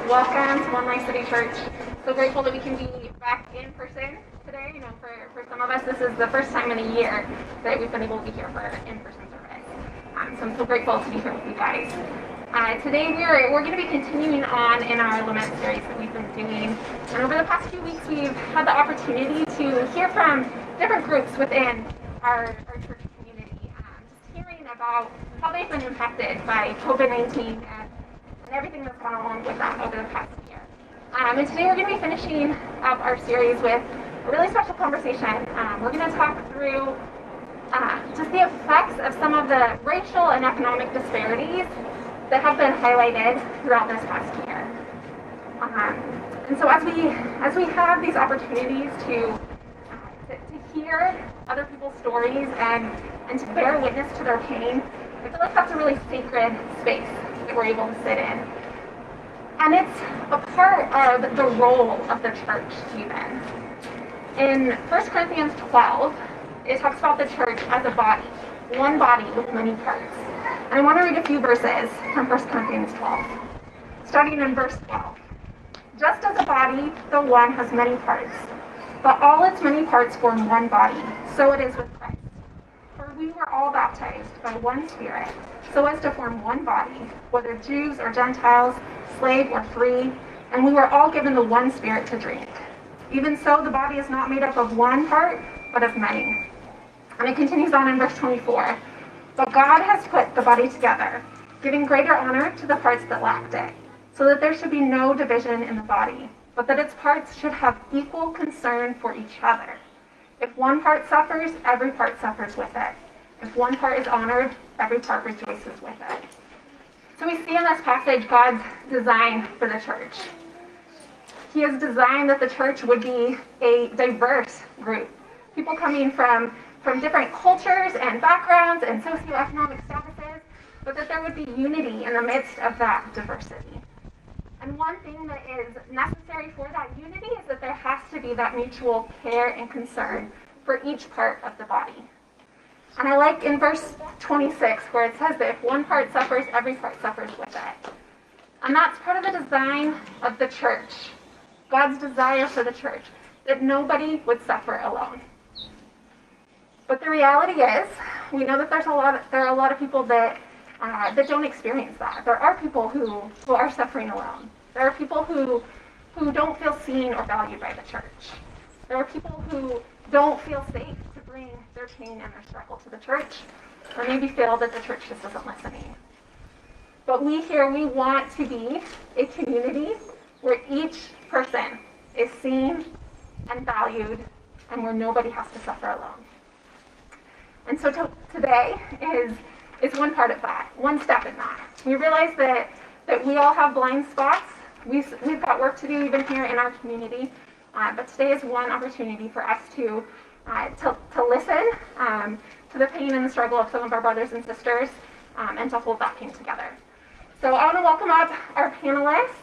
Welcome to One Life City Church. So grateful that we can be back in person today. For some of us, this is the first time in a year that we've been able to be here for in-person service. So I'm so grateful to be here with you guys. Today we're going to be continuing on in our Lament series that we've been doing. And over the past few weeks, we've had the opportunity to hear from different groups within our church community, just hearing about how they've been impacted by COVID-19 and everything that's gone along with that over the past year. And today we're going to be finishing up our series with a really special conversation. We're going to talk through just the effects of some of the racial and economic disparities that have been highlighted throughout this past year. And so as we have these opportunities to hear other people's stories and to bear witness to their pain, I feel like that's a really sacred space that we're able to sit in. And it's a part of the role of the church even. In 1 Corinthians 12, it talks about the church as a body, one body with many parts. And I want to read a few verses from 1 Corinthians 12, starting in verse 12. Just as a body, the one has many parts, but all its many parts form one body, so it is with Christ. For we were all baptized by one Spirit, so as to form one body, whether Jews or Gentiles, slave or free, and we were all given the one Spirit to drink. Even so, the body is not made up of one part, but of many. And it continues on in verse 24. But God has put the body together, giving greater honor to the parts that lacked it, so that there should be no division in the body, but that its parts should have equal concern for each other. If one part suffers, every part suffers with it. If one part is honored, every part rejoices with it. So we see in this passage God's design for the church. He has designed that the church would be a diverse group. People coming from different cultures and backgrounds and socioeconomic statuses, but that there would be unity in the midst of that diversity. And one thing that is necessary for that unity is that there has to be that mutual care and concern for each part of the body. And I like in verse 26 where it says that if one part suffers, every part suffers with it. And that's part of the design of the church, God's desire for the church, that nobody would suffer alone. But the reality is, we know that there are a lot of people that don't experience that. There are people who are suffering alone. There are people who don't feel seen or valued by the church. There are people who don't feel safe to bring their pain and their struggle to the church, or maybe feel that the church just isn't listening. But we want to be a community where each person is seen and valued, and where nobody has to suffer alone. And so today is one part of that, one step in that. We realize that we all have blind spots. We've got work to do even here in our community, but today is one opportunity for us to listen to the pain and the struggle of some of our brothers and sisters, and to hold that pain together. So I want to welcome up our panelists.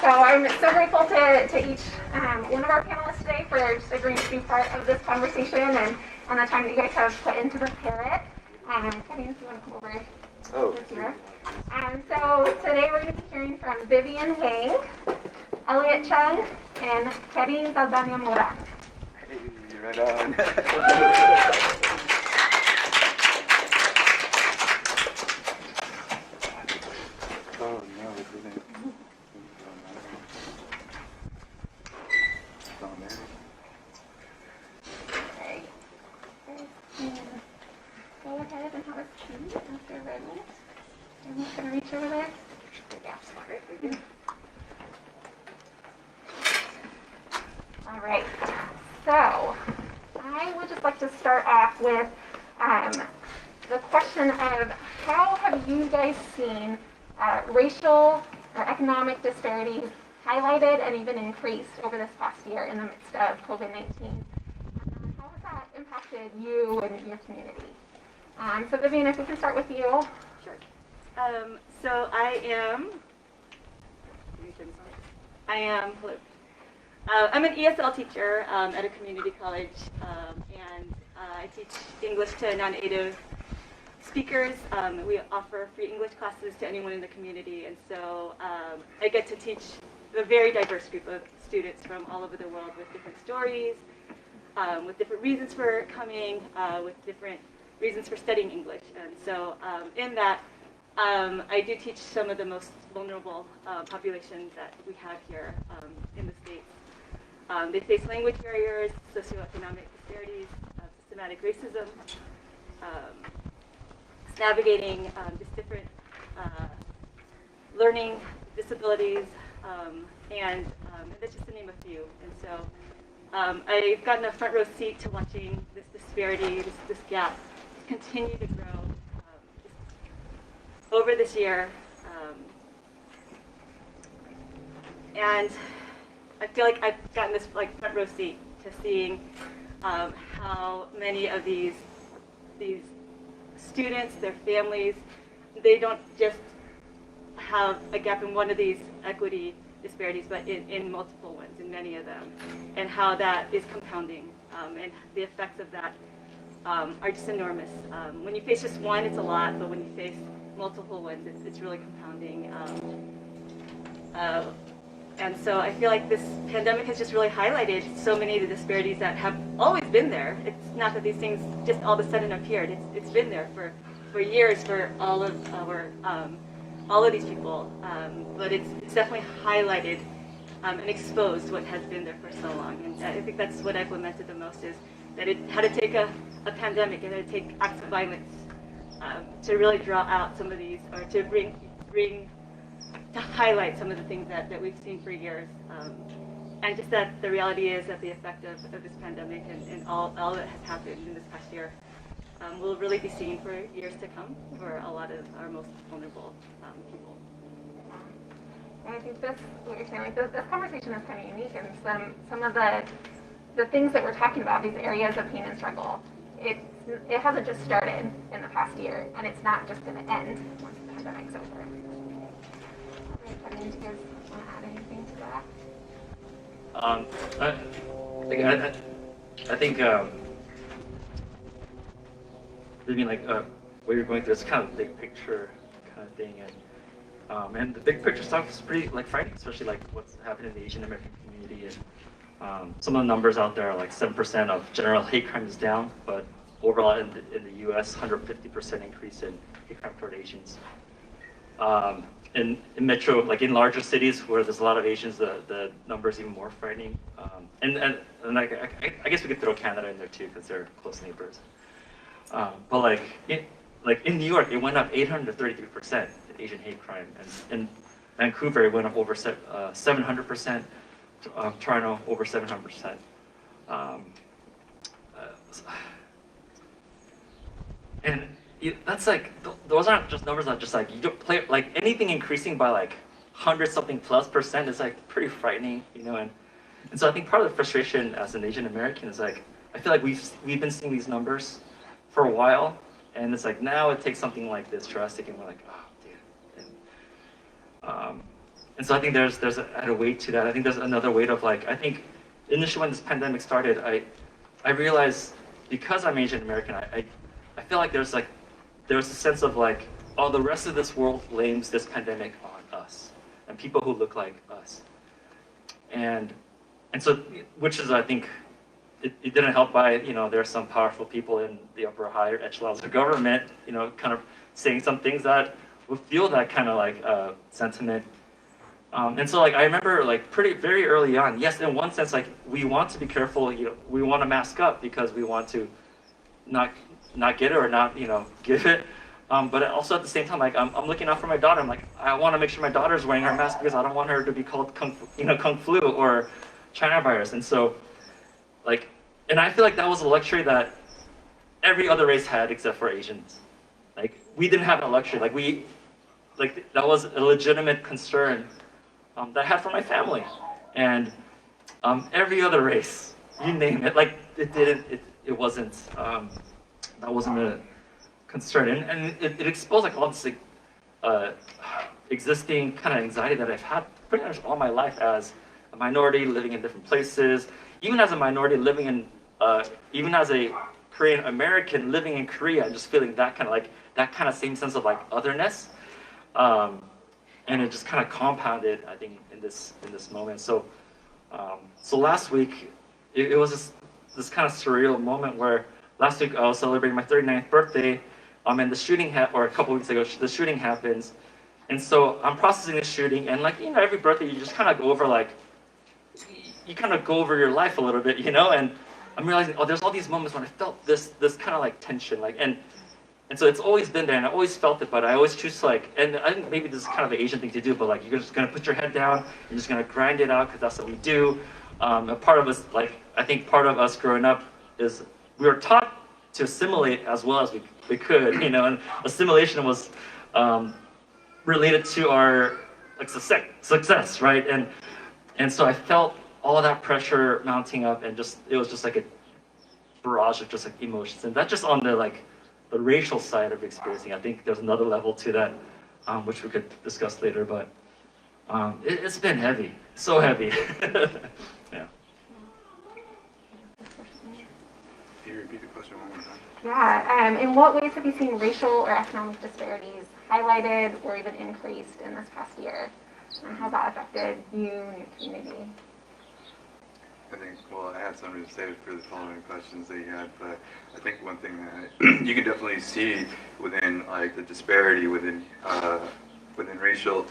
So I'm so grateful to each one of our panelists today for just agreeing to be part of this conversation and the time that you guys have put in to prepare it. Kenny, if you want to come over here. So today we're going to be hearing from Vivian Wang, Elliot Chung, and Karin Saldana Moran. Hey, right on. Oh no, it didn't. Go ahead and have a seat after you're ready. I'm just going to reach over there. All right. So I would just like to start off with the question of how have you guys seen racial or economic disparities highlighted and even increased over this past year in the midst of COVID-19? How has that impacted you and your community? So Vivian, if we can start with you. Sure. So I am I'm an ESL teacher at a community college, and I teach English to non-native speakers. We offer free English classes to anyone in the community, and so I get to teach a very diverse group of students from all over the world with different stories, with different reasons for coming, with different reasons for studying English. And so in that, I do teach some of the most vulnerable populations that we have here in the States. They face language barriers, socioeconomic disparities, systematic racism, navigating just different learning disabilities, and that's just to name a few. And so I've gotten a front row seat to watching this disparity, this gap continue to grow over this year. And I feel like I've gotten this front row seat to seeing how many of these students, their families, they don't just have a gap in one of these equity disparities, but in multiple ones, in many of them, and how that is compounding, and the effects of that are just enormous. When you face just one, it's a lot, but when you face multiple ones, it's really compounding. And so I feel like this pandemic has just really highlighted so many of the disparities that have always been there. It's not that these things just all of a sudden appeared. It's been there for years for all of these people. But it's definitely highlighted and exposed what has been there for so long. And I think that's what I've lamented the most, is that it had to take a pandemic and it had to take acts of violence to really draw out some of these, or to to highlight some of the things that we've seen for years. And just that the reality is that the effect of this pandemic and all that has happened in this past year will really be seen for years to come for a lot of our most vulnerable people. And I think what you're saying, this conversation is kind of unique, and some of the things that we're talking about, these areas of pain and struggle, it hasn't just started in the past year, and it's not just going to end once the pandemic's over. Do you guys want to add anything to that? I think maybe what you're going through is kind of big picture kind of thing, and the big picture stuff is pretty frightening, especially what's happening in the Asian American community. And some of the numbers out there are 7% of general hate crime is down, but overall in the U.S., 150% increase in hate crime toward Asians. In metro, in larger cities where there's a lot of Asians, the number is even more frightening. And I guess we could throw Canada in there too, because they're close neighbors. But in New York, it went up 833% in Asian hate crime, and in Vancouver it went up over 700%. Toronto over 700%. And that's those aren't just numbers that just you don't play anything increasing by 100-something+% is pretty frightening, and so I think part of the frustration as an Asian American is I feel like we've been seeing these numbers for a while, and it's now it takes something like this drastic, and we're oh dude. And so I think there's a weight to that. I think there's another weight of I think initially when this pandemic started, I realized, because I'm Asian American, I feel like there's a sense of oh, the rest of this world blames this pandemic on us and people who look like us, and so, which is, I think it didn't help by there are some powerful people in the upper higher echelons of government kind of saying some things that would fuel that kind of sentiment. And so I remember very early on, yes, in one sense we want to be careful, we want to mask up because we want to not get it or not give it, but also at the same time I'm looking out for my daughter. I want to make sure my daughter's wearing her mask because I don't want her to be called kung flu or China virus. And so and I feel that was a luxury that every other race had except for Asians. We didn't have that luxury. That was a legitimate concern that I had for my family, and every other race, you name it, it wasn't, that wasn't a concern, and it exposed all this existing kind of anxiety that I've had pretty much all my life as a minority living in different places, even as a minority living in, even as a Korean American living in Korea and just feeling that kind of same sense of like otherness. And it just kind of compounded, I think, in this moment. So last week, it was this kind of surreal moment where last week I was celebrating my 39th birthday, and the shooting or a couple weeks ago, the shooting happens, and so I'm processing the shooting, and like every birthday you just kind of go over your life a little bit, and I'm realizing, oh, there's all these moments when I felt this kind of like tension, and so it's always been there, and I always felt it, but I always choose to and I think maybe this is kind of an Asian thing to do, but like you're just gonna put your head down, you're just gonna grind it out because that's what we do. A part of us, I think part of us growing up is we were taught to assimilate as well as we could, and assimilation was related to our success, right? And so I felt all of that pressure mounting up, and it was just like a barrage of just like emotions, and that's just on the racial side of experiencing. I think there's another level to that, which we could discuss later, but it's been heavy, so heavy. Yeah. Can you repeat the question one more time? Yeah. In what ways have you seen racial or economic disparities highlighted or even increased in this past year? And how that affected you and your community? I think, well, I had something to say for the following questions that you had, but I think one thing that you can definitely see within the disparity within racial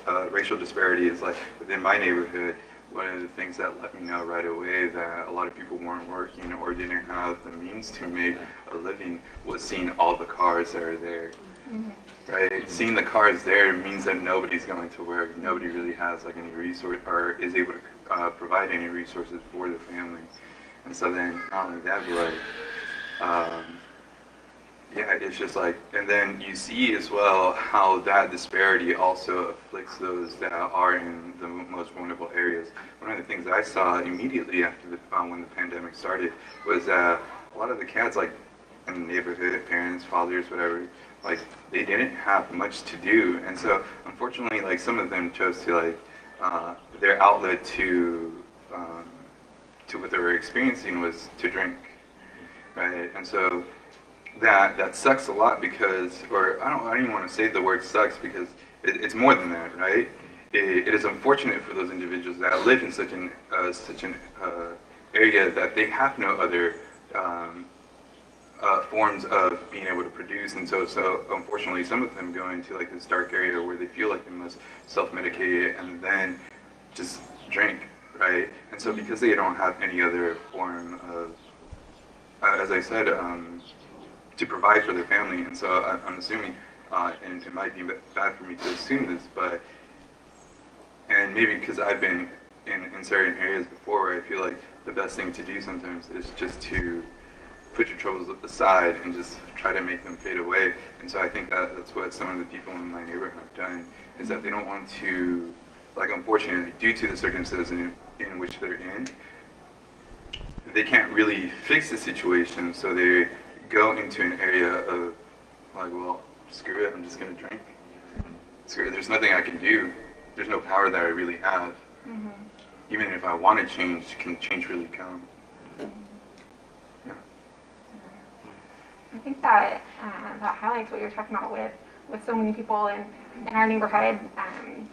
disparity is within my neighborhood. One of the things that let me know right away that a lot of people weren't working or didn't have the means to make a living was seeing all the cars that are there. Mm-hmm. Right? Seeing the cars there means that nobody's going to work. Nobody really has any resource or is able to provide any resources for the family. And so then not only that, but it's just and then you see as well how that disparity also afflicts those that are in the most vulnerable areas. One of the things I saw immediately after when the pandemic started was that a lot of the cats in the neighborhood, parents, fathers, whatever, they didn't have much to do, and so unfortunately some of them chose to their outlet to what they were experiencing was to drink, right? And so that sucks a lot because, or I don't even want to say the word sucks because it's more than that, right? It is unfortunate for those individuals that live in such an area that they have no other forms of being able to produce, and so unfortunately some of them go into this dark area where they feel like they must self-medicate and then just drink, right? And so because they don't have any other form of, as I said, to provide for their family, and so I'm assuming, and it might be bad for me to assume this, and maybe because I've been in certain areas before where I feel like the best thing to do sometimes is just to put your troubles aside and just try to make them fade away. And so I think that's what some of the people in my neighborhood have done, is that they don't want to, unfortunately, due to the circumstances in which they're in, they can't really fix the situation, so they go into an area of well, screw it, I'm just gonna drink. Screw it, there's nothing I can do. There's no power that I really have. Mm-hmm. Even if I want to change, can change really come? Yeah. I think that that highlights what you're talking about with so many people in our neighborhood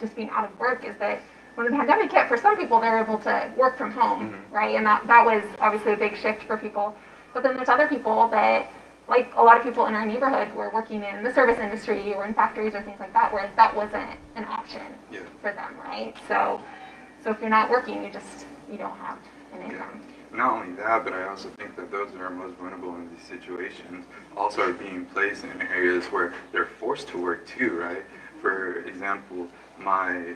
just being out of work, is that when the pandemic hit, for some people, they're able to work from home, mm-hmm. right? And that was obviously a big shift for people. But then there's other people that, like a lot of people in our neighborhood, were working in the service industry or in factories or things like that, where that wasn't an option for them, right? So if you're not working, you don't have an income. Yeah. Not only that, but I also think that those that are most vulnerable in these situations also are being placed in areas where they're forced to work too, right? For example, my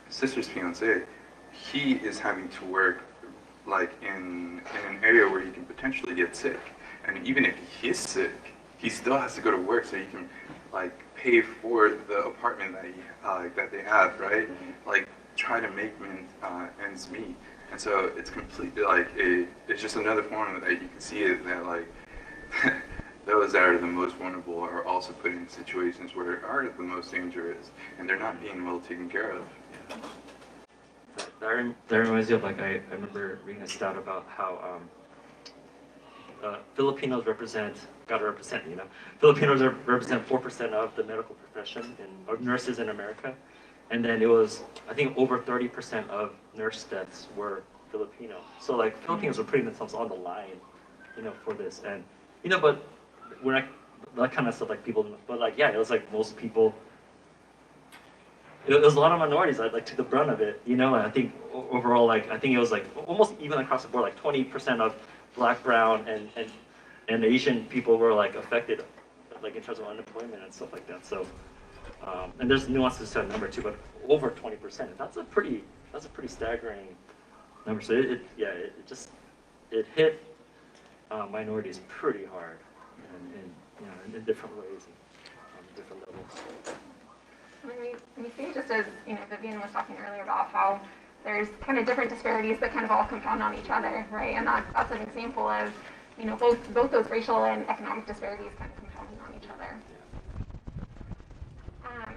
sister's fiance, he is having to work in an area where he can potentially get sick. And even if he is sick, he still has to go to work so he can pay for the apartment that they have, right? Try to make ends meet. And so it's completely it's just another form that you can see it that those that are the most vulnerable are also put in situations where are the most dangerous, and they're not being well taken care of. That reminds me of I remember reading a stat about how Filipinos gotta represent, Filipinos represent 4% of the medical profession of nurses in America. And then it was, I think, over 30% of nurse deaths were Filipino. So like Filipinos were putting themselves on the line, for this. And, but we're not, that kind of stuff like people, but like, yeah, it was like most people, it was a lot of minorities that like took the brunt of it, and I think overall, like, I think it was like almost even across the board, like 20% of Black, brown, and Asian people were like affected, like in terms of unemployment and stuff like that. So, and there's nuances to that number too, but over 20%. That's a pretty staggering number. So it hit minorities pretty hard, in different ways, and on different levels. I mean, we see just as, Vivian was talking earlier about how there's kind of different disparities that kind of all compound on each other, right? And that's an example of, both those racial and economic disparities kind of compounding on each other.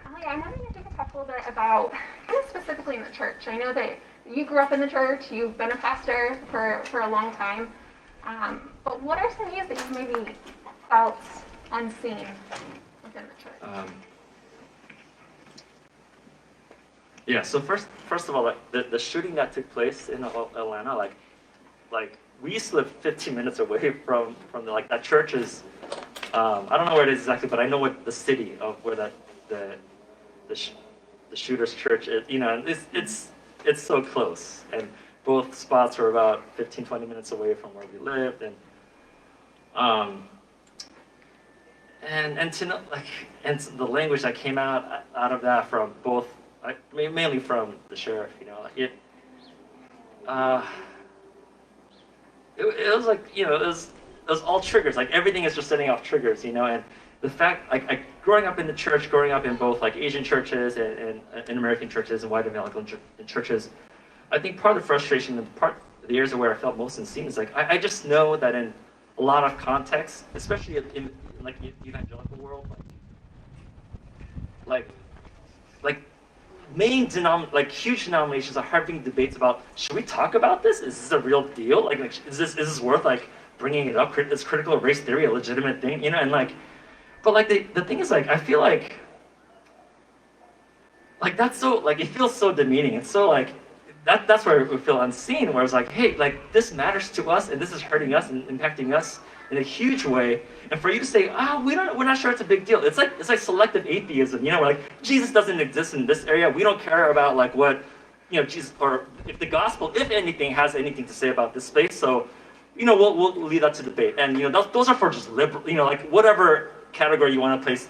Ellie, I'm wondering if you could talk a little bit about, kind of specifically in the church. I know that you grew up in the church, you've been a pastor for a long time, but what are some ways that you've maybe felt unseen within the church? Yeah. So first of all, like the shooting that took place in Atlanta, like we used to live 15 minutes away from that church is. I don't know where it is exactly, but I know what the city of where the shooter's church is. It's so close, and both spots were about 15-20 minutes away from where we lived, and to know, like, and the language that came out of that from both, mainly from the sheriff, it was like, it was all triggers. Like everything is just setting off triggers, and the fact, like growing up in the church, growing up in both like Asian churches and American churches and white evangelical churches, I think part of the frustration and the areas where I felt most unseen is like I just know that in a lot of contexts, especially in like evangelical world, like huge denominations are having debates about, should we talk about this? Is this a real deal? Like is this worth like bringing it up? Is critical race theory a legitimate thing? And like, but like the thing is, like, I feel like that's so, like, it feels so demeaning. It's so like that's where we feel unseen, where it's like, hey, like this matters to us and this is hurting us and impacting us in a huge way. And for you to say, we're not sure it's a big deal. It's like selective atheism, where like Jesus doesn't exist in this area. We don't care about like what, Jesus, or if the gospel, if anything, has anything to say about this space. So, we'll leave that to debate. And those are for just liberal, like whatever category you want to place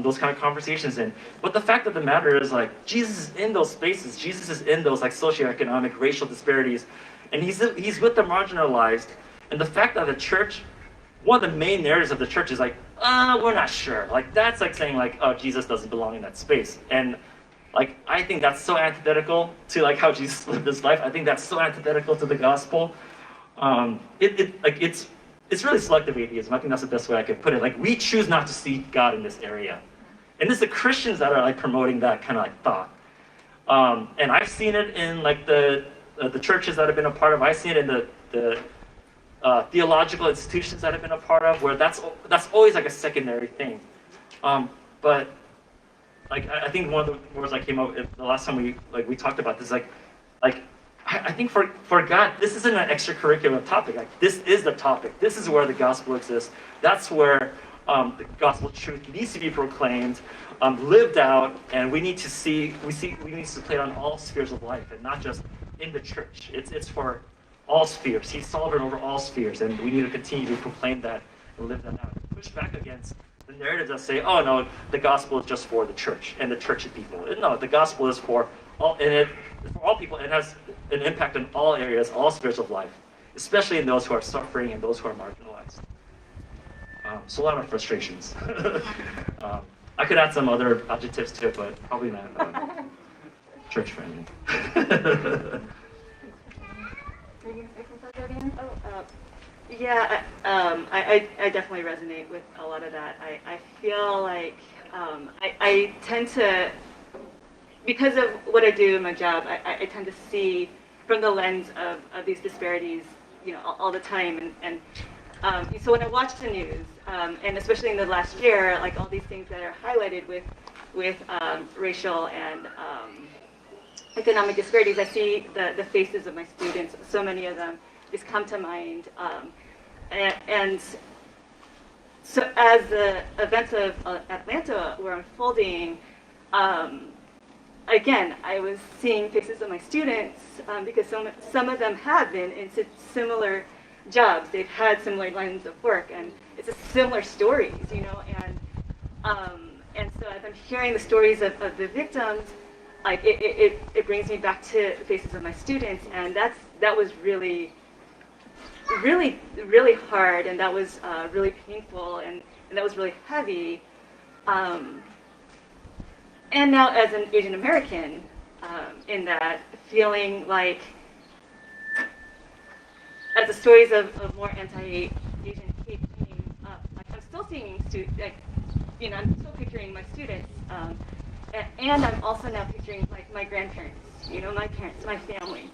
those kind of conversations in. But the fact of the matter is, like, Jesus is in those spaces. Jesus is in those like socioeconomic, racial disparities, and he's with the marginalized. And the fact that the church, one of the main narratives of the church is like, we're not sure. Like that's like saying like, oh, Jesus doesn't belong in that space. And like I think that's so antithetical to like how Jesus lived his life. I think that's so antithetical to the gospel. It's really selective atheism. I think that's the best way I could put it. Like we choose not to see God in this area, and it's the Christians that are like promoting that kind of like thought. And I've seen it in like the churches that I've been a part of. I've seen it in the theological institutions that I've been a part of, where that's always like a secondary thing. But like I think one of the words that came up the last time we talked about this, like I think for God, this isn't an extracurricular topic. Like this is the topic. This is where the gospel exists. That's where the gospel truth needs to be proclaimed, lived out, and we need to play it on all spheres of life, and not just in the church. It's for all spheres. He's sovereign over all spheres, and we need to continue to proclaim that and live that out. Push back against the narratives that say, oh no, the gospel is just for the church and the church people. No, the gospel is for all, and it's for all people. It has an impact on all areas, all spheres of life, especially in those who are suffering and those who are marginalized. So a lot of frustrations. I could add some other adjectives to it, but probably not church friendly. Yeah, I definitely resonate with a lot of that. I feel like I tend to, because of what I do in my job, I tend to see from the lens of these disparities, all the time. And So when I watch the news, and especially in the last year, like all these things that are highlighted with racial and economic disparities, I see the faces of my students. So many of them just come to mind. And so as the events of Atlanta were unfolding, again, I was seeing faces of my students because some of them have been in similar jobs. They've had similar lines of work, and it's a similar stories, you know. And so as I'm hearing the stories of the victims, like it brings me back to the faces of my students, and that was really hard, and that was really painful, and that was really heavy. And now as an Asian American, in that feeling like, as the stories of more anti-Asian hate came up, like I'm still seeing I'm still picturing my students, and I'm also now picturing like my grandparents, you know, my parents, my family,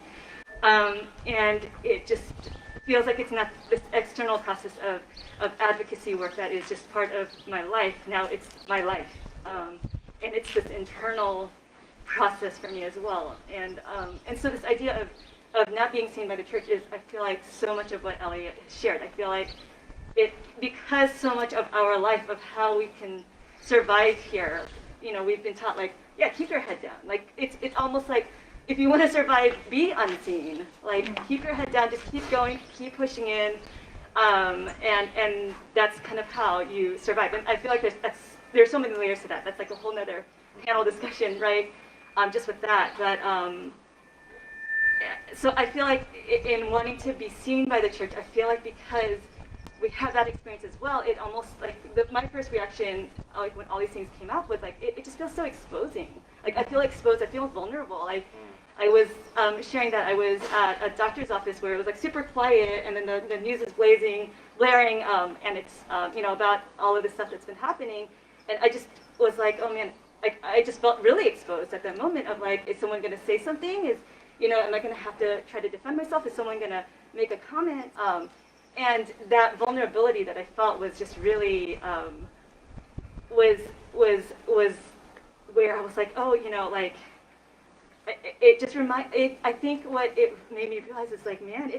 and it just feels like it's not this external process of advocacy work that is just part of my life. Now it's my life, and it's this internal process for me as well. And so this idea of not being seen by the church is, I feel like, so much of what Elliot shared. I feel like because so much of our life of how we can survive here, you know, we've been taught like, yeah, keep your head down. Like it's almost like, if you want to survive, be unseen. Like keep your head down, just keep going, keep pushing in, and that's kind of how you survive. And I feel like there's so many layers to that. That's like a whole nother panel discussion, right? Just with that. But so I feel like in wanting to be seen by the church, I feel like because we have that experience as well, it almost like my first reaction, like when all these things came up, was like it just feels so exposing. Like I feel exposed, I feel vulnerable. Like I was sharing that I was at a doctor's office where it was like super quiet, and then the news is blaring, and it's about all of this stuff that's been happening, and I just was like, oh man, like I just felt really exposed at that moment of like, is someone going to say something? Am I going to have to try to defend myself? Is someone going to make a comment? And that vulnerability that I felt was just really was where I was like, oh, like it just I think what it made me realize is like, man,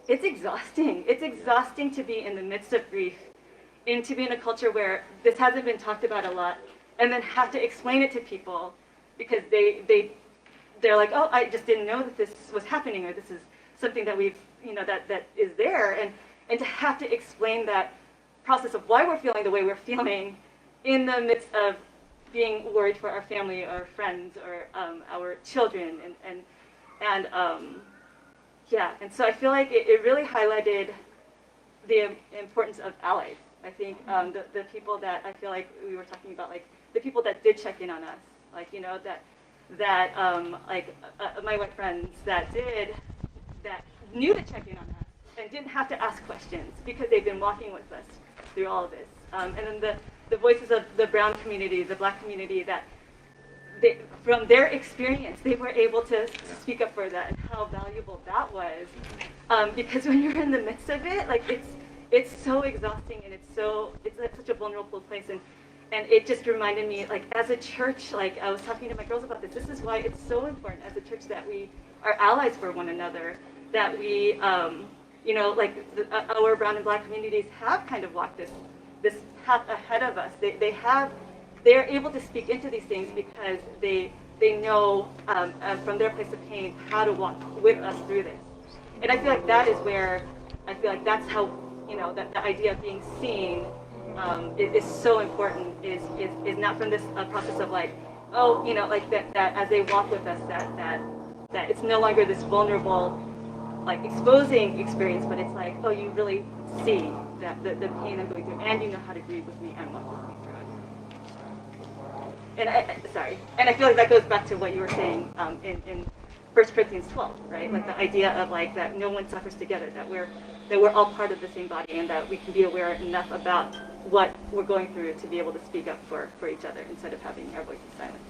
it's exhausting. It's exhausting to be in the midst of grief and to be in a culture where this hasn't been talked about a lot, and then have to explain it to people because they're like, oh, I just didn't know that this was happening, or this is something that we've, that is there, and to have to explain that process of why we're feeling the way we're feeling in the midst of being worried for our family or friends or our children, and and so I feel like it really highlighted the importance of allies. I think the people that I feel like we were talking about, like the people that did check in on us, like my white friends that knew to check in on us and didn't have to ask questions because they've been walking with us through all of this. And then the voices of the brown community, the black community, that from their experience, they were able to speak up for that, and how valuable that was. Because when you're in the midst of it, like it's so exhausting, and it's such a vulnerable place. And it just reminded me, like, as a church, like I was talking to my girls about this is why it's so important as a church that we are allies for one another, that we, our brown and black communities have kind of walked this path ahead of us. They're able to speak into these things because they know from their place of pain how to walk with us through this. And I feel like that is where, I feel like that's how, that the idea of being seen is so important, is not from this process of like, oh, like that as they walk with us, that it's no longer this vulnerable, like exposing experience, but it's like, oh, you really see that the pain I'm going through, and you know how to grieve with me and walk with me through it. And I feel like that goes back to what you were saying in 1 Corinthians 12, right? Like the idea of like that no one suffers together, that we're all part of the same body, and that we can be aware enough about what we're going through to be able to speak up for each other instead of having our voices silenced.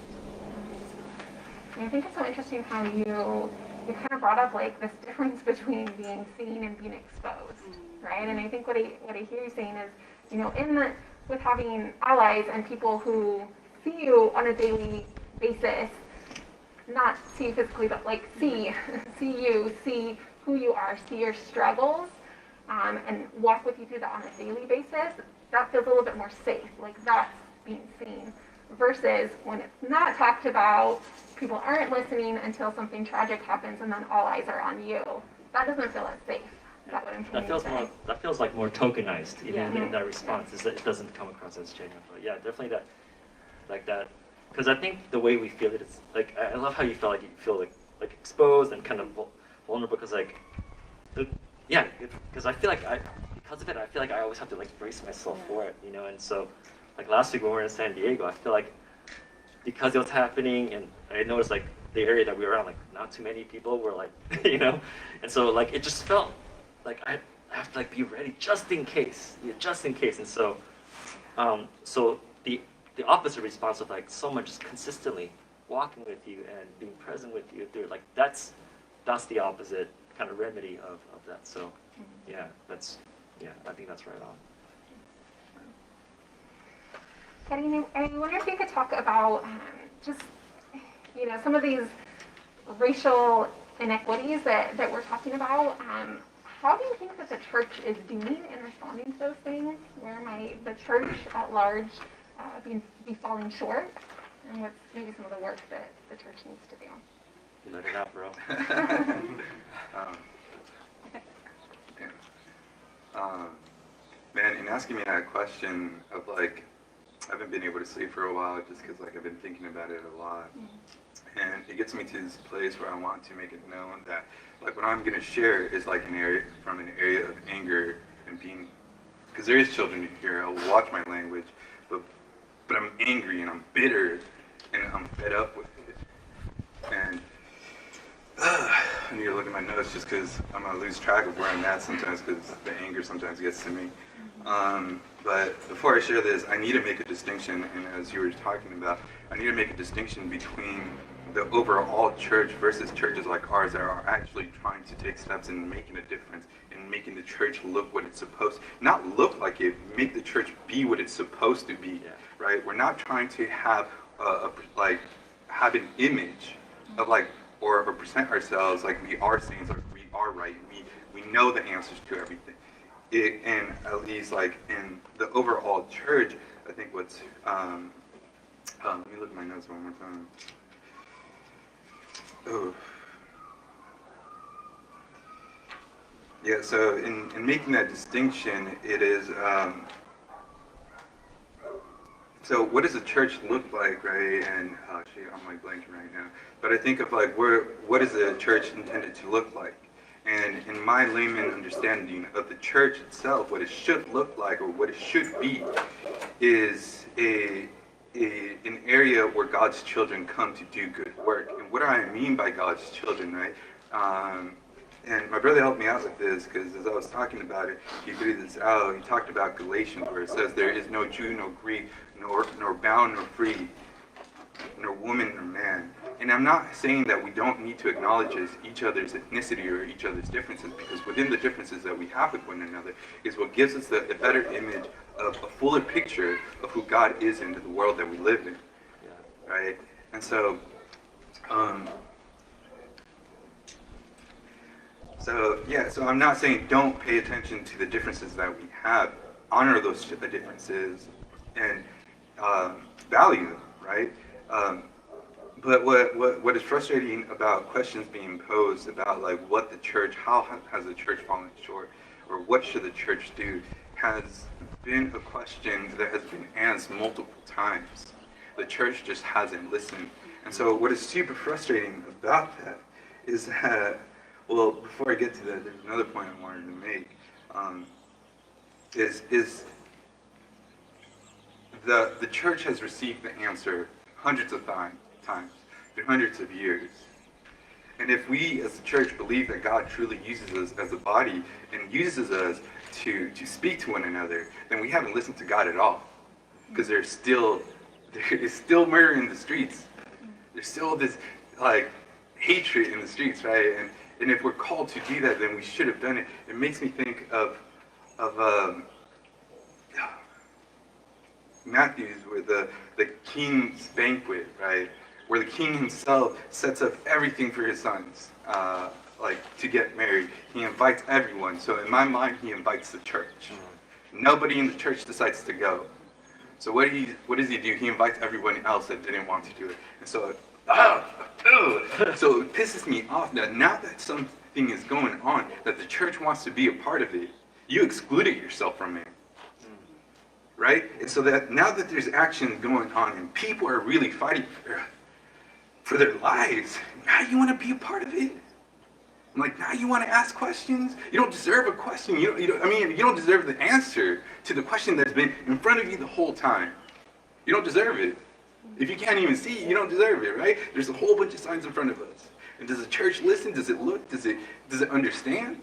I think it's so interesting how you it kind of brought up like this difference between being seen and being exposed, right? And I think what I hear you saying is, you know, with having allies and people who see you on a daily basis, not see you physically, but like see you, see who you are, see your struggles, and walk with you through that on a daily basis, that feels a little bit more safe. Like that's being seen. Versus when it's not talked about, people aren't listening until something tragic happens, and then all eyes are on you. That doesn't feel as safe. Is that what I'm trying to say? That feels like more tokenized, even Yeah. in that response. Is that it doesn't come across as genuine. But yeah, definitely that, like that, because I think the way we feel it is like I love how you feel like exposed and kind of vulnerable because like, because I feel like because of it I feel like I always have to like brace myself for it, you know, and so like last week when we were in San Diego, I feel like because it was happening and I noticed like the area that we were on, like not too many people were like, you know, and so like it just felt like I have to like be ready just in case, and so so the opposite response of like someone just consistently walking with you and being present with you through like that's the opposite kind of remedy of that. So yeah, I think that's right on. Kenny, I wonder if you could talk about just, you know, some of these racial inequities that we're talking about. How do you think that the church is doing in responding to those things? Where might the church at large be falling short? And what's maybe some of the work that the church needs to do? Let it out, bro. Man, in asking me that question of like, I haven't been able to sleep for a while just because like I've been thinking about it a lot. And it gets me to this place where I want to make it known that like what I'm going to share is like an area of anger and being, because there is children here, I'll watch my language, but I'm angry and I'm bitter and I'm fed up with it. And I need to look at my notes just because I'm going to lose track of where I'm at sometimes because the anger sometimes gets to me. But before I share this, I need to make a distinction, and as you were talking about, I need to make a distinction between the overall church versus churches like ours that are actually trying to take steps in making a difference, in making the church look what it's supposed, not look like it, make the church be what it's supposed to be, right? We're not trying to have have an image of like, or present ourselves like we are saints, like we are right, we know the answers to everything. And at least like in the overall church, I think what's, let me look at my notes one more time. Oh. Yeah, so in making that distinction, it is, so what does a church look like, right? And, oh shit, I'm like blanking right now. But I think of like, what is a church intended to look like? And in my layman understanding of the church itself, what it should look like or what it should be is an area where God's children come to do good work. And what do I mean by God's children, right? And my brother helped me out with this because as I was talking about it, he threw this out. He talked about Galatians where it says there is no Jew, no Greek, nor bound, nor free, nor woman, nor man. And I'm not saying that we don't need to acknowledge each other's ethnicity or each other's differences, because within the differences that we have with one another is what gives us a better image of a fuller picture of who God is into the world that we live in, right? And so, so I'm not saying don't pay attention to the differences that we have, honor those differences, and value them, right? But what is frustrating about questions being posed about like what the church, how has the church fallen short, or what should the church do, has been a question that has been asked multiple times. The church just hasn't listened. And so what is super frustrating about that is that, well, before I get to that, there's another point I wanted to make, is the church has received the answer hundreds of times, through hundreds of years. And if we as a church believe that God truly uses us as a body and uses us to speak to one another, then we haven't listened to God at all. Because there is still murder in the streets. There's still this, like, hatred in the streets, right? And if we're called to do that, then we should have done it. It makes me think of Matthew's, where the king's banquet, right? Where the king himself sets up everything for his sons, like to get married. He invites everyone. So in my mind, he invites the church. Nobody in the church decides to go. So what does he do? He invites everyone else that didn't want to do it. And so, so it pisses me off that now that something is going on, that the church wants to be a part of it, you excluded yourself from it. Right? And so that now that there's action going on and people are really fighting for their lives, now you want to be a part of it. Like, now you want to ask questions? You don't deserve a question. You don't deserve the answer to the question that's been in front of you the whole time. You don't deserve it. If you can't even see, you don't deserve it, right? There's a whole bunch of signs in front of us. And does the church listen? Does it look? Does it understand?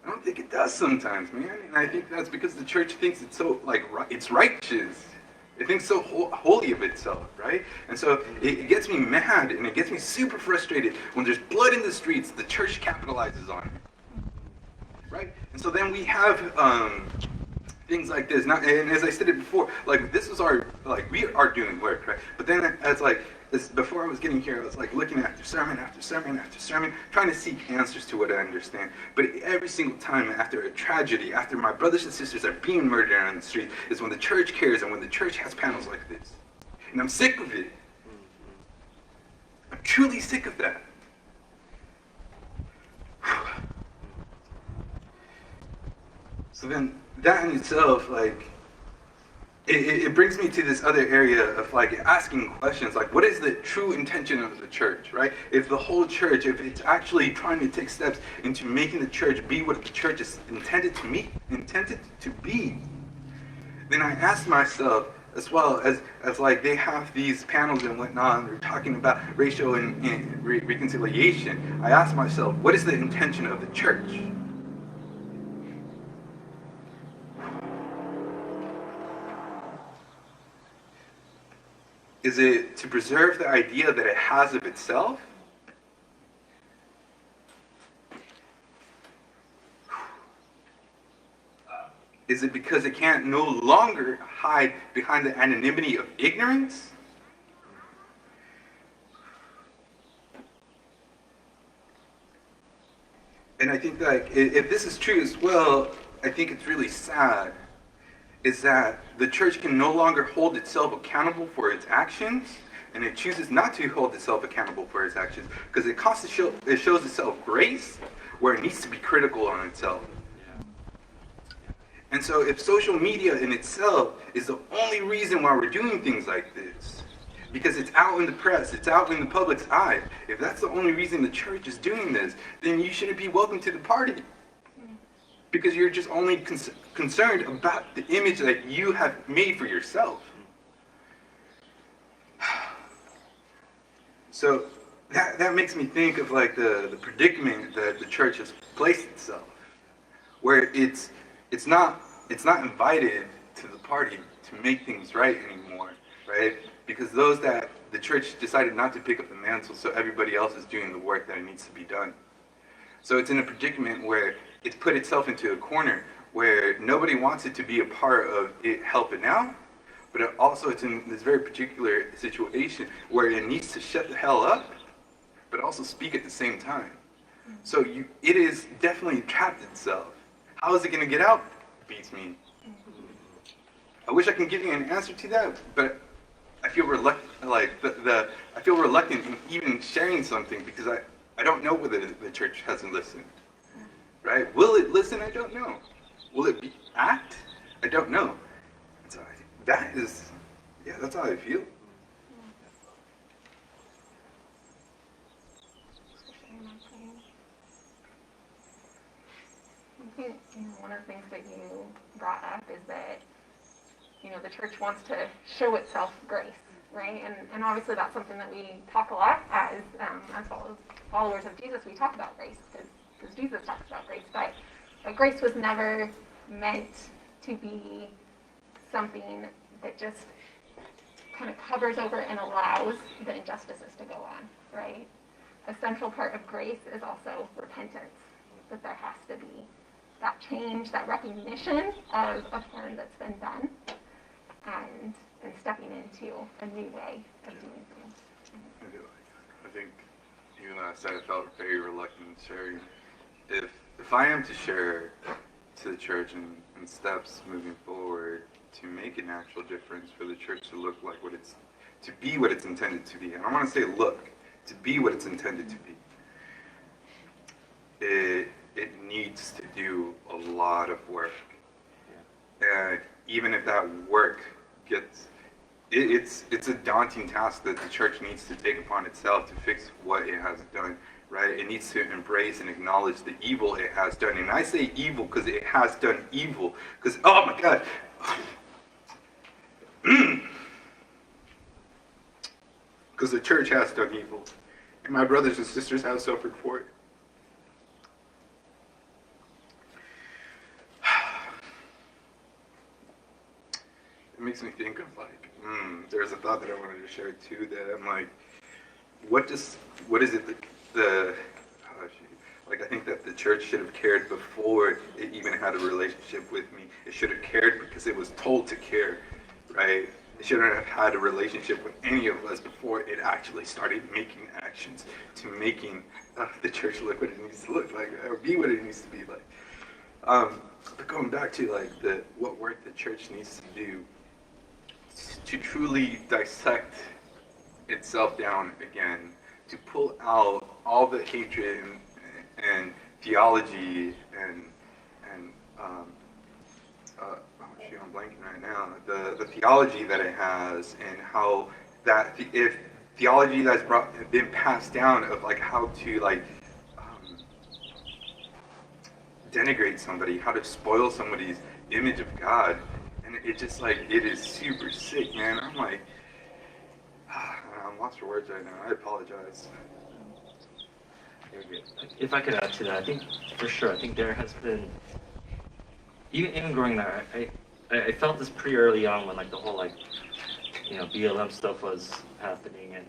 I don't think it does sometimes, man. And I think that's because the church thinks it's so, like, it's righteous. It thinks so holy of itself, right? And so it gets me mad and it gets me super frustrated when there's blood in the streets, the church capitalizes on it, right? And so then we have things like this. Now, and as I said it before, like, this is we are doing work, right? But then before I was getting here, I was like looking after sermon after sermon after sermon, trying to seek answers to what I understand. But every single time after a tragedy, after my brothers and sisters are being murdered on the street, is when the church cares and when the church has panels like this. And I'm sick of it. I'm truly sick of that. So then that in itself, like, it brings me to this other area of, like, asking questions, like, what is the true intention of the church, right? If the whole church, if it's actually trying to take steps into making the church be what the church is intended to be, then I ask myself, as well as like, they have these panels and whatnot, and they're talking about racial and reconciliation, I ask myself, what is the intention of the church? Is it to preserve the idea that it has of itself? Is it because it can't no longer hide behind the anonymity of ignorance? And I think, like, if this is true as well, I think it's really sad, is that the church can no longer hold itself accountable for its actions, and it chooses not to hold itself accountable for its actions because it shows itself grace where it needs to be critical on itself. And so if social media in itself is the only reason why we're doing things like this, because it's out in the press, it's out in the public's eye, if that's the only reason the church is doing this, then you shouldn't be welcome to the party. Because you're just only concerned about the image that you have made for yourself. So that makes me think of, like, the predicament that the church has placed itself, where it's not invited to the party to make things right anymore, right? Because those that the church decided not to pick up the mantle, so everybody else is doing the work that needs to be done. So it's in a predicament where it's put itself into a corner where nobody wants it to be a part of it helping out, but it's in this very particular situation where it needs to shut the hell up, but also speak at the same time. So it is definitely trapped itself. How is it going to get out? Beats me. I wish I could give you an answer to that, but I feel reluctant. I feel reluctant in even sharing something because I don't know whether the church hasn't listened. Right? Will it listen? I don't know. Will it act? I don't know. So that's how I feel. I think one of the things that you brought up is that the church wants to show itself grace, right? And obviously that's something that we talk a lot as followers of Jesus. We talk about grace because Jesus talks about grace, but grace was never meant to be something that just kind of covers over and allows the injustices to go on, right? a central part of grace is also repentance, that there has to be that change, that recognition of harm that's been done, and stepping into a new way of doing things. I think even though I said I felt very reluctant sharing, if I am to share to the church and steps moving forward to make an actual difference for the church to look like to be what it's intended to be. I don't want to say look, to be what it's intended to be. It needs to do a lot of work. And even if that work gets, it's a daunting task that the church needs to take upon itself to fix what it has done, right? It needs to embrace and acknowledge the evil it has done. And I say evil because it has done evil. Because, oh my God. Because the church has done evil. And my brothers and sisters have suffered for it. It makes me think of like, there's a thought that I wanted to share too, that I'm like, what is it that I think that the church should have cared before it even had a relationship with me. It should have cared because it was told to care, right? It shouldn't have had a relationship with any of us before it actually started making actions to making the church look what it needs to look like, or be what it needs to be like. But going back to like what work the church needs to do to truly dissect itself down again, to pull out all the hatred and theology and I'm blanking right now, the theology that it has, and how that if theology that's been passed down of like how to like denigrate somebody, how to spoil somebody's image of God, and it just like, it is super sick, man. I'm like, I'm lost for words right now. I apologize. If I could add to that, I think for sure, I think there has been, even growing up, I felt this pretty early on when like the whole like, BLM stuff was happening, and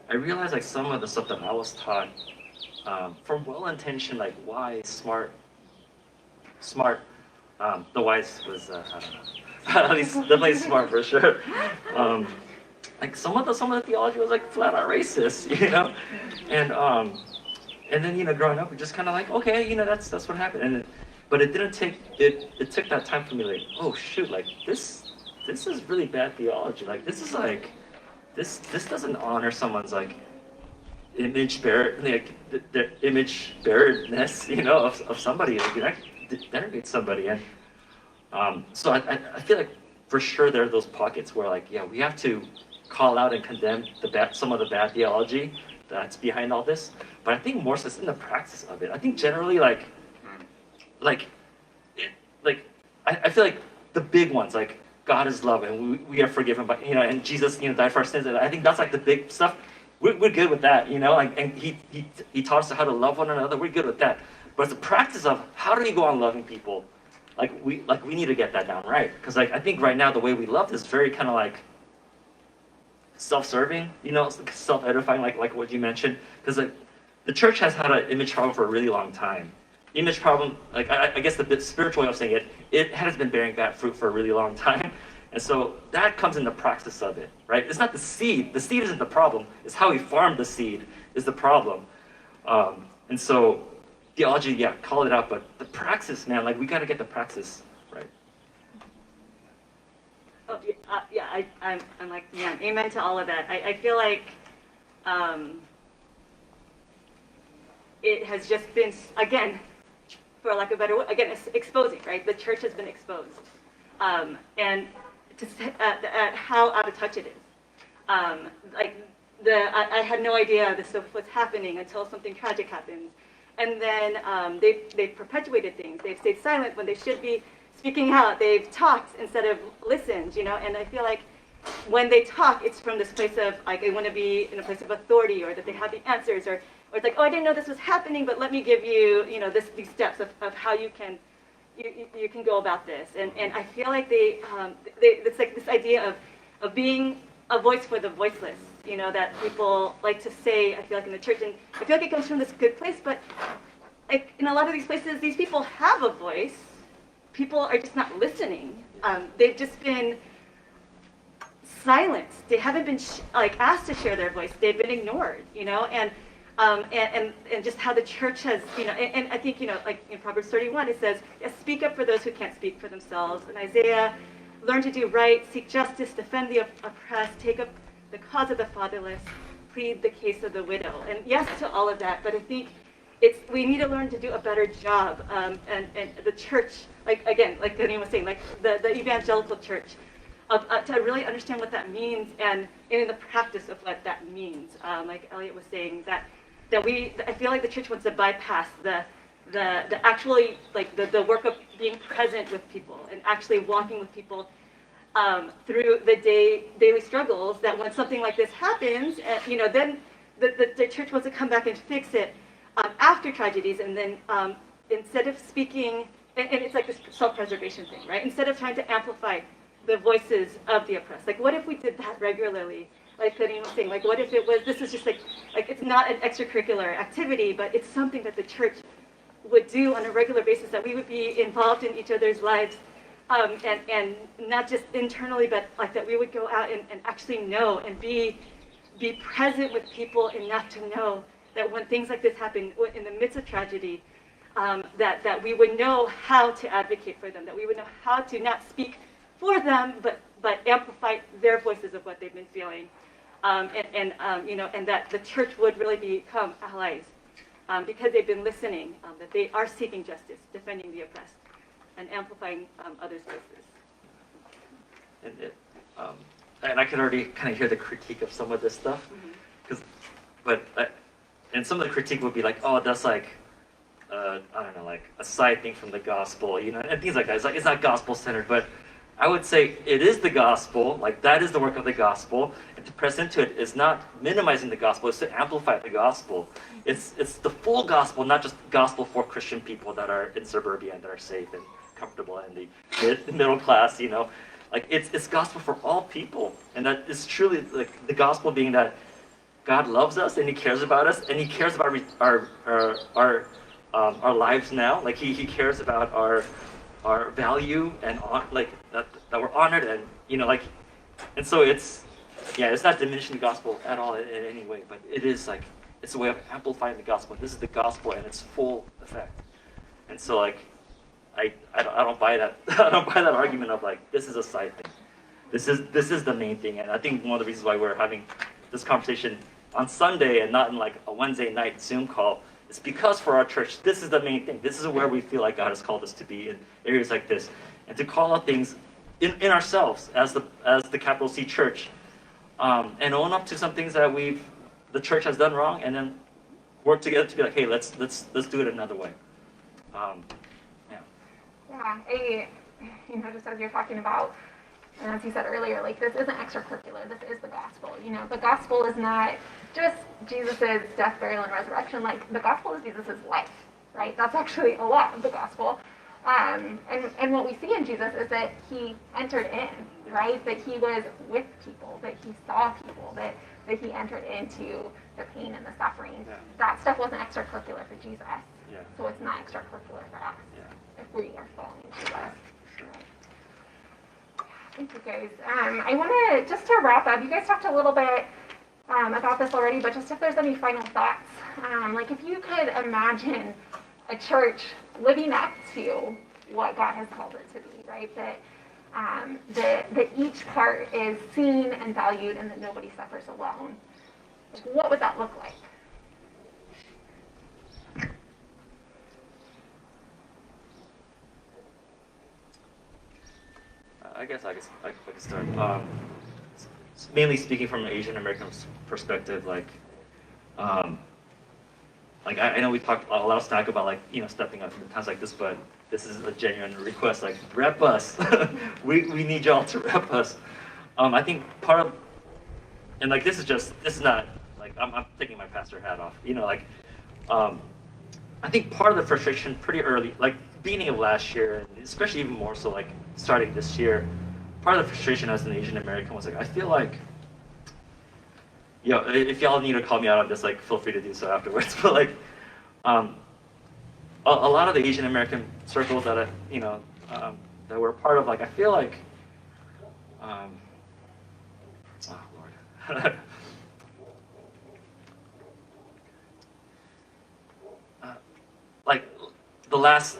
I realized like some of the stuff that I was taught from well-intentioned, like wise, smart, the wise was, I don't know, at least definitely smart for sure. Like some of the theology was like flat out racist, and then growing up, we're just kind of like, okay, that's what happened, but it didn't take it took that time for me, like, oh shoot, like this is really bad theology, like this is like this doesn't honor someone's like image bearer, like their image bearerness, of somebody, like denigrate somebody, and so I feel like for sure there are those pockets where like, yeah, we have to call out and condemn some of the bad theology that's behind all this, but I think more so it's in the practice of it. I think generally I feel like the big ones, like God is love and we are forgiven by, and Jesus, died for our sins, and I think that's like the big stuff. We're good with that, and he taught us how to love one another. We're good with that. But it's the practice of how do you go on loving people? We need to get that down right, because like I think right now the way we love is very kind of like self-serving, self-edifying, like what you mentioned, because like the church has had an image problem for a really long time. Image problem, like I guess the spiritual way of saying it has been bearing bad fruit for a really long time, and so that comes in the practice of it, right? It's not the seed. The seed isn't the problem. It's how we farm the seed is the problem, and so theology, yeah, call it out, but the praxis, man, like we got to get the praxis right. Oh, yeah, I'm like, yeah, amen to all of that. I feel like it has just been, again, for lack of a better word, again, it's exposing, right? The church has been exposed, and at how out of touch it is. I had no idea this stuff was happening until something tragic happens. And then they've perpetuated things. They've stayed silent when they should be speaking out. They've talked instead of listened, And I feel like when they talk, it's from this place of like they want to be in a place of authority, or that they have the answers, or it's like, oh, I didn't know this was happening, but let me give you, these steps of how you can go about this. And I feel like it's like this idea of being a voice for the voiceless, that people like to say, I feel like in the church, and I feel like it comes from this good place, but like in a lot of these places, these people have a voice. People are just not listening. They've just been silenced. They haven't been asked to share their voice. They've been ignored, and just how the church has, and I think, like in Proverbs 31, it says, speak up for those who can't speak for themselves. In Isaiah, learn to do right, seek justice, defend the oppressed, take up the cause of the fatherless, plead the case of the widow. And yes to all of that, but I think we need to learn to do a better job. And the church, like Danny was saying, like the evangelical church, to really understand what that means and in the practice of what that means. Like Elliot was saying, that I feel like the church wants to bypass the actually, like the work of being present with people and actually walking with people through the daily struggles, that when something like this happens, then the church wants to come back and fix it after tragedies, and then instead of speaking, and it's like this self-preservation thing, right? Instead of trying to amplify the voices of the oppressed. Like, what if we did that regularly? Like Kareem was saying, like, what if this is just like it's not an extracurricular activity, but it's something that the church would do on a regular basis, that we would be involved in each other's lives, and not just internally, but like that we would go out and actually know and be present with people enough to know that when things like this happen in the midst of tragedy, that we would know how to advocate for them, that we would know how to not speak for them, but amplify their voices of what they've been feeling, and that the church would really become allies, because they've been listening, that they are seeking justice, defending the oppressed, and amplifying others' voices. And I can already kind of hear the critique of some of this stuff, and some of the critique would be like, oh, that's like, I don't know, like a side thing from the gospel, and things like that. It's not gospel centered, but I would say it is the gospel, like that is the work of the gospel, and to press into it is not minimizing the gospel, it's to amplify the gospel. It's the full gospel, not just gospel for Christian people that are in suburbia and that are safe and comfortable and the middle class, like it's gospel for all people, and that is truly like the gospel being that God loves us and He cares about us and He cares about our lives now, like He cares about our value and like that we're honored, and and so it's not diminishing the gospel at all in any way, but it is like it's a way of amplifying the gospel. This is the gospel and its full effect. And so like I don't buy that I don't buy that argument of like this is a side thing. This is the main thing, and I think one of the reasons why we're having this conversation on Sunday and not in like a Wednesday night Zoom call is because for our church this is the main thing. This is where we feel like God has called us to be, in areas like this, and to call out things in ourselves as the capital C church, and own up to some things that the church has done wrong, and then work together to be like, hey, let's do it another way. Just as you're talking about, and as you said earlier, like this isn't extracurricular, this is the gospel. The gospel is not just Jesus' death, burial, and resurrection. Like the gospel is Jesus' life, right? That's actually a lot of the gospel. And what we see in Jesus is that He entered in, right? That He was with people, that He saw people, that He entered into the pain and the suffering. Yeah. That stuff wasn't extracurricular for Jesus. Yeah. So it's not extracurricular for us if we are following Jesus. Sure. Thank you guys. I want to, just to wrap up, you guys talked a little bit about this already, but just if there's any final thoughts, like if you could imagine a church living up to what God has called it to be, right? That each part is seen and valued, and that nobody suffers alone. What would that look like? I guess I could start. Mainly speaking from an Asian American perspective, I know we talked a lot of snack about stepping up in times like this, but this is a genuine request. Like, rep us. we need y'all to rep us. I think part of, and this is not I'm taking my pastor hat off. I think part of the frustration pretty early, beginning of last year, and especially even more so starting this year, part of the frustration as an Asian American was I feel like if y'all need to call me out on this, like, feel free to do so afterwards. But like, a lot of the Asian American circles that that we're part of, like, I feel like, oh Lord. Like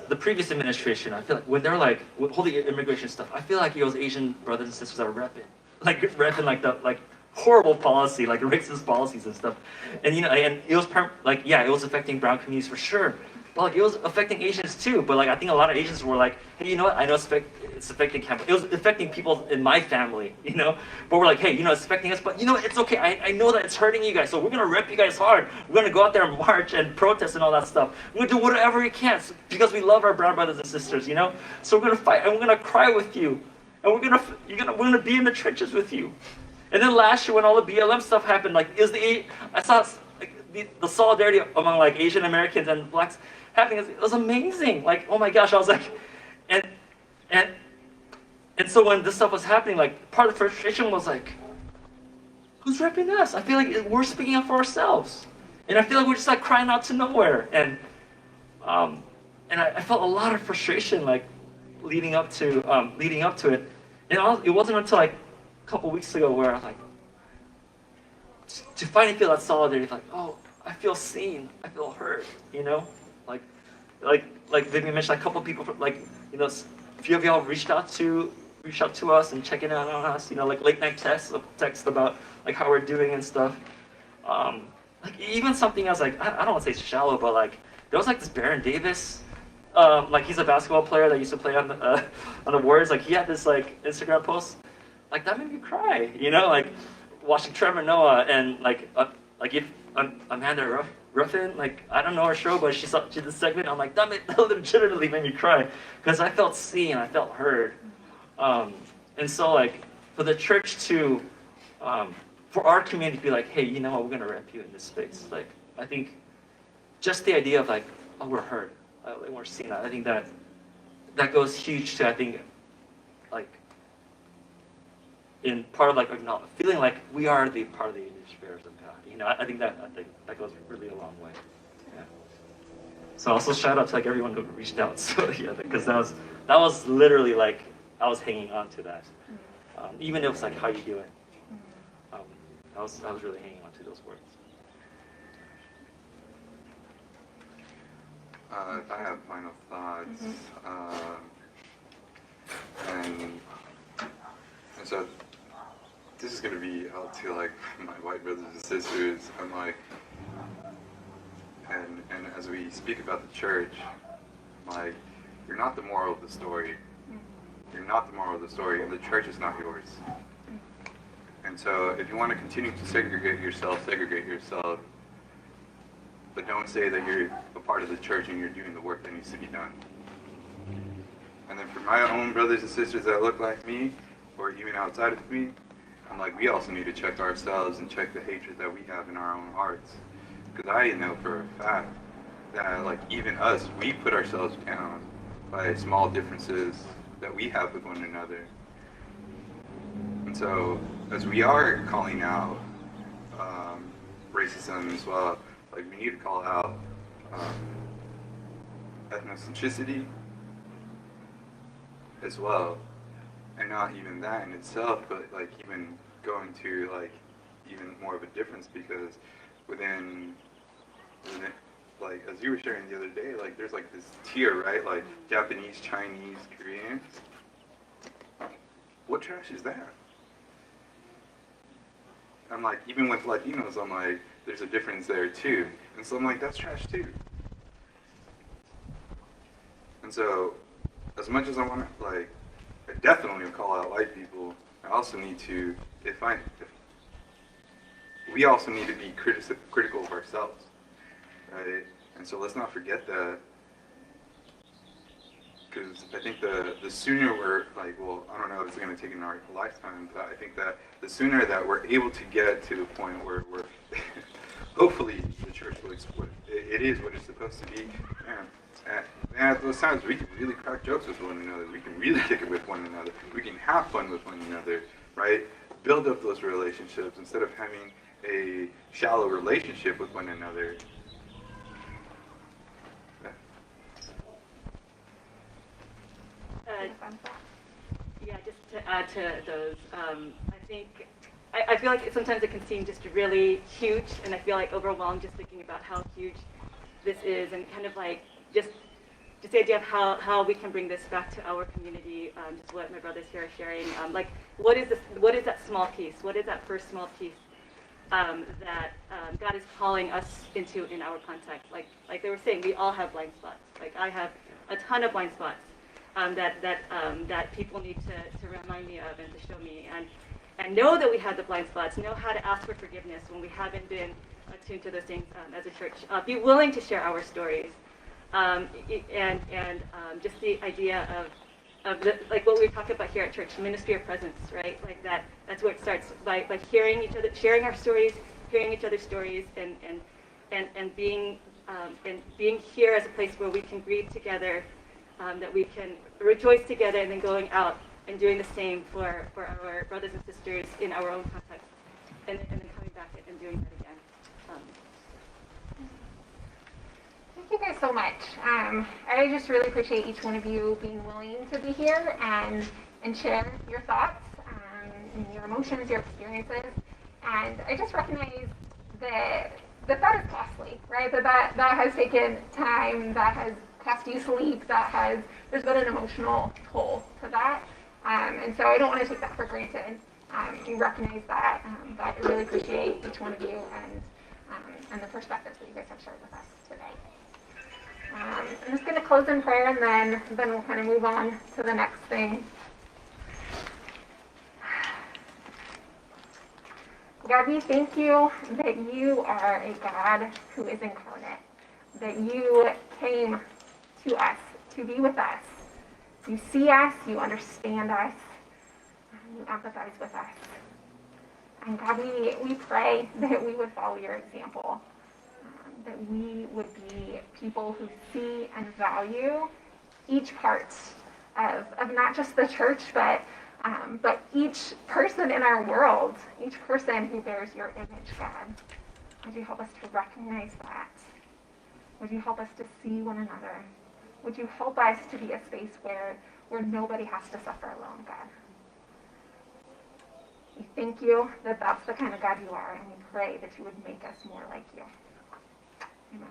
the previous administration, I feel like when they're like with all the immigration stuff, I feel like it was Asian brothers and sisters that were repping like the horrible policy, like racist policies and stuff, and and it was it was affecting brown communities for sure, but like it was affecting Asians too. But like I think a lot of Asians were like, hey, you know what? I know it's affecting it was affecting people in my family, but we're like, hey, it's affecting us, but it's okay. I know that it's hurting you guys, so we're gonna rep you guys hard. We're gonna go out there and march and protest and all that stuff. We're gonna do whatever we can because we love our brown brothers and sisters, So we're gonna fight and we're gonna cry with you, and we're gonna be in the trenches with you. And then last year when all the BLM stuff happened, like I saw like, the solidarity among like Asian Americans and blacks happening. It was amazing. Like, oh my gosh, I was like, and so when this stuff was happening, like part of the frustration was like, who's repping us? I feel like we're speaking up for ourselves, and I feel like we're just like crying out to nowhere. And I felt a lot of frustration like leading up to it. And it wasn't until like a couple weeks ago where I was like, to finally feel that solidarity, like, oh, I feel seen, I feel heard, like Vivian mentioned, like, a couple of people, like, a few of y'all reached out to us and checking out on us, like late night text about like how we're doing and stuff. Like even something else, like I don't want to say shallow, but like there was like this Baron Davis, like he's a basketball player that used to play on the Warriors. Like he had this like Instagram post, like that made me cry, like watching Trevor Noah and like if Amanda Ruffin, like I don't know her show, but she did this segment. I'm like, that legitimately made me cry because I felt seen, I felt heard, and so like for the church to, for our community to be like, hey, what, we're gonna rep you in this space. Like I think just the idea of like, oh, we're heard, we're seen. I think that goes huge to, I think, like in part of like feeling like we are the part of the image bearers of God. I think that goes really a long way. Yeah. So also shout out to like everyone who reached out. So yeah, because that was literally like I was hanging on to that. Even if it was like, how you doing? I was really hanging on to those words. I have final thoughts, and so this is going to be out to like my white brothers and sisters. I'm like, and as we speak about the church, like, you're not the moral of the story. You're not the moral of the story, and the church is not yours. And so if you want to continue to segregate yourself, but don't say that you're a part of the church and you're doing the work that needs to be done. And then for my own brothers and sisters that look like me, or even outside of me, I'm like, we also need to check ourselves and check the hatred that we have in our own hearts. Because I know for a fact that, like, even us, we put ourselves down by small differences that we have with one another. And so, as we are calling out racism as well, like, we need to call out ethnocentricity as well. And not even that in itself, but like even going to like even more of a difference, because within like, as you were sharing the other day, like there's like this tier, right? Like Japanese, Chinese, Koreans. What trash is that? I'm like, even with Latinos, I'm like, there's a difference there too. And so I'm like, that's trash too. And so, as much as I want to, like, I definitely call out white people, I also need to, we also need to be critical of ourselves, right? And so let's not forget that, because I think the sooner we're like, well, I don't know if it's going to take in our lifetime, but I think that the sooner that we're able to get to the point where we're, hopefully the church will explode. It is what it's supposed to be. And at those times, we can really crack jokes with one another. We can really kick it with one another. We can have fun with one another, right? Build up those relationships instead of having a shallow relationship with one another. Yeah, just to add to those, I think, I feel like sometimes it can seem just really huge, and I feel like overwhelmed just thinking about how huge this is, and kind of like just the idea of how we can bring this back to our community, just what my brothers here are sharing. Like, what is that small piece? What is that first small piece that God is calling us into in our context? Like they were saying, we all have blind spots. Like I have a ton of blind spots that people need to remind me of and to show me, and know that we have the blind spots. Know how to ask for forgiveness when we haven't been attuned to those things as a church. Be willing to share our stories. And just the idea of the, like what we talk about here at church, ministry of presence, right? Like that's where it starts, by hearing each other, sharing our stories, hearing each other's stories, and being here as a place where we can grieve together, that we can rejoice together, and then going out and doing the same for our brothers and sisters in our own context, and then coming back and doing that again. Thank you guys so much. I just really appreciate each one of you being willing to be here and share your thoughts, and your emotions, your experiences. And I just recognize that is costly, right? That has taken time, that has cost you sleep, there's been an emotional toll to that. And so I don't want to take that for granted. You recognize that, but I really appreciate each one of you and the perspectives that you guys have shared with us today. I'm just going to close in prayer, and then we'll kind of move on to the next thing. God, we thank you that you are a God who is incarnate, that you came to us to be with us. You see us, you understand us, you empathize with us. And God, we pray that we would follow your example. That we would be people who see and value each part of not just the church, but each person in our world, each person who bears your image, God. Would you help us to recognize that? Would you help us to see one another? Would you help us to be a space where nobody has to suffer alone, God? We thank you that that's the kind of God you are, and we pray that you would make us more like you. Amen.